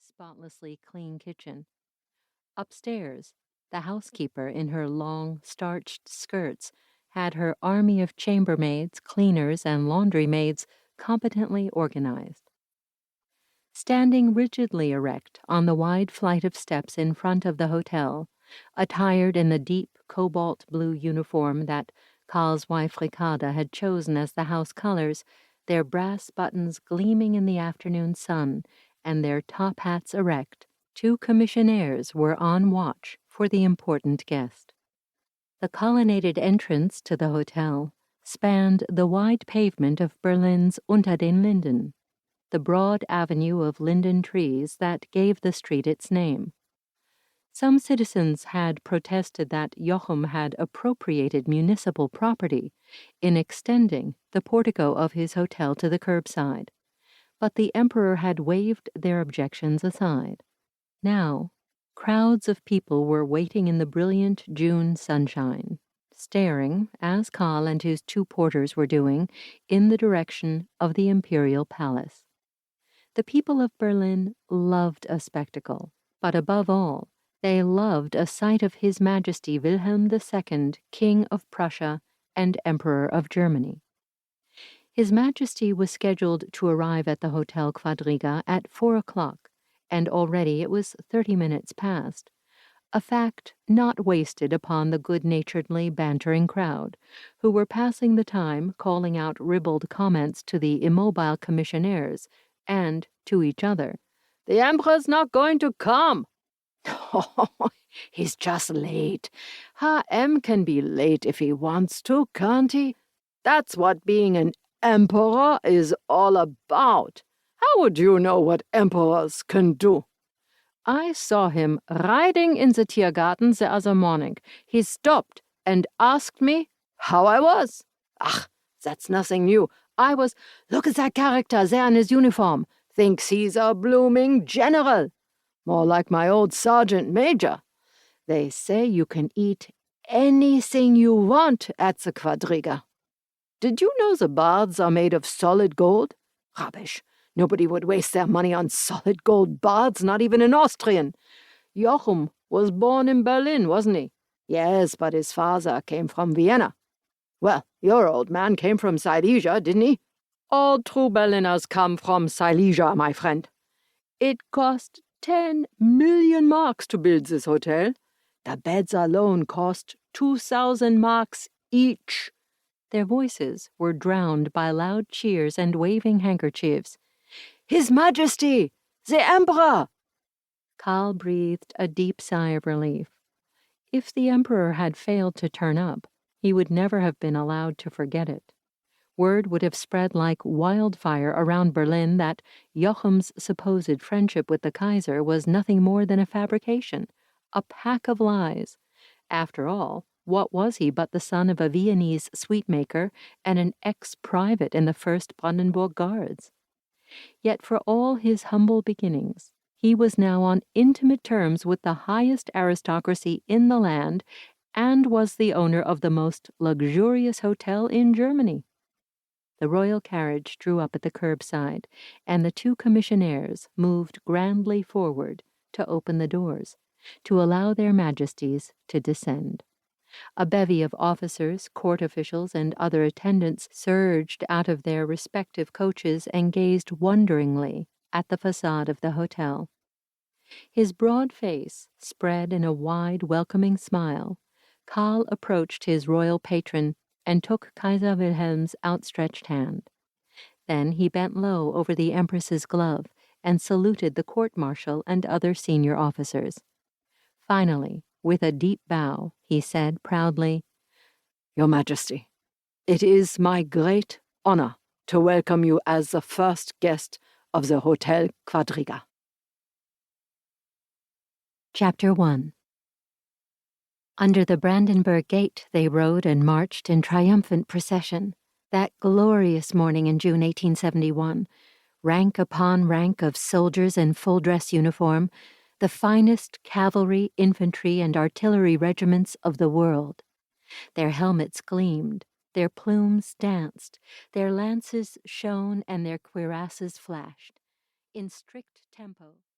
spotlessly clean kitchen. Upstairs, the housekeeper in her long, starched skirts had her army of chambermaids, cleaners, and laundry maids competently organized. Standing rigidly erect on the wide flight of steps in front of the hotel, attired in the deep cobalt blue uniform that Karl's wife Ricarda had chosen as the house colors, their brass buttons gleaming in the afternoon sun and their top hats erect, two commissionaires were on watch for the important guest. The colonnaded entrance to the hotel spanned the wide pavement of Berlin's Unter den Linden, the broad avenue of linden trees that gave the street its name. Some citizens had protested that Jochum had appropriated municipal property in extending the portico of his hotel to the curbside, but the emperor had waved their objections aside. Now, crowds of people were waiting in the brilliant June sunshine, staring, as Karl and his two porters were doing, in the direction of the imperial palace. The people of Berlin loved a spectacle, but above all, they loved a sight of His Majesty Wilhelm II, King of Prussia and Emperor of Germany. His Majesty was scheduled to arrive at the Hotel Quadriga at 4 o'clock, and already it was 30 minutes past, a fact not wasted upon the good-naturedly bantering crowd, who were passing the time calling out ribald comments to the immobile commissionaires and to each other. "The Emperor's not going to come!" "Oh, he's just late. HM can be late if he wants to, can't he? That's what being an emperor is all about. How would you know what emperors can do? I saw him riding in the Tiergarten the other morning. He stopped and asked me how I was. Ach, that's nothing new. I was, look at that character there in his uniform. Thinks he's a blooming general. More like my old sergeant major. They say you can eat anything you want at the Quadriga. Did you know the baths are made of solid gold? Rubbish. Nobody would waste their money on solid gold baths, not even an Austrian. Jochum was born in Berlin, wasn't he? Yes, but his father came from Vienna. Well, your old man came from Silesia, didn't he? All true Berliners come from Silesia, my friend. It cost 10 million marks to build this hotel. The beds alone cost 2,000 marks each. Their voices were drowned by loud cheers and waving handkerchiefs. His Majesty! The Emperor! Karl breathed a deep sigh of relief. If the Emperor had failed to turn up, he would never have been allowed to forget it. Word would have spread like wildfire around Berlin that Jochum's supposed friendship with the Kaiser was nothing more than a fabrication, a pack of lies. After all, what was he but the son of a Viennese sweetmaker and an ex-private in the 1st Brandenburg Guards? Yet for all his humble beginnings, he was now on intimate terms with the highest aristocracy in the land and was the owner of the most luxurious hotel in Germany. The royal carriage drew up at the curbside, and the two commissionaires moved grandly forward to open the doors, to allow their majesties to descend. A bevy of officers, court officials, and other attendants surged out of their respective coaches and gazed wonderingly at the façade of the hotel. His broad face spread in a wide, welcoming smile. Karl approached his royal patron and took Kaiser Wilhelm's outstretched hand. Then he bent low over the Empress's glove and saluted the court-martial and other senior officers. Finally, with a deep bow, he said proudly, "Your Majesty, it is my great honor to welcome you as the first guest of the Hotel Quadriga." Chapter 1. Under the Brandenburg Gate they rode and marched in triumphant procession, that glorious morning in June 1871, rank upon rank of soldiers in full-dress uniform, the finest cavalry, infantry, and artillery regiments of the world. Their helmets gleamed, their plumes danced, their lances shone, and their cuirasses flashed. In strict tempo,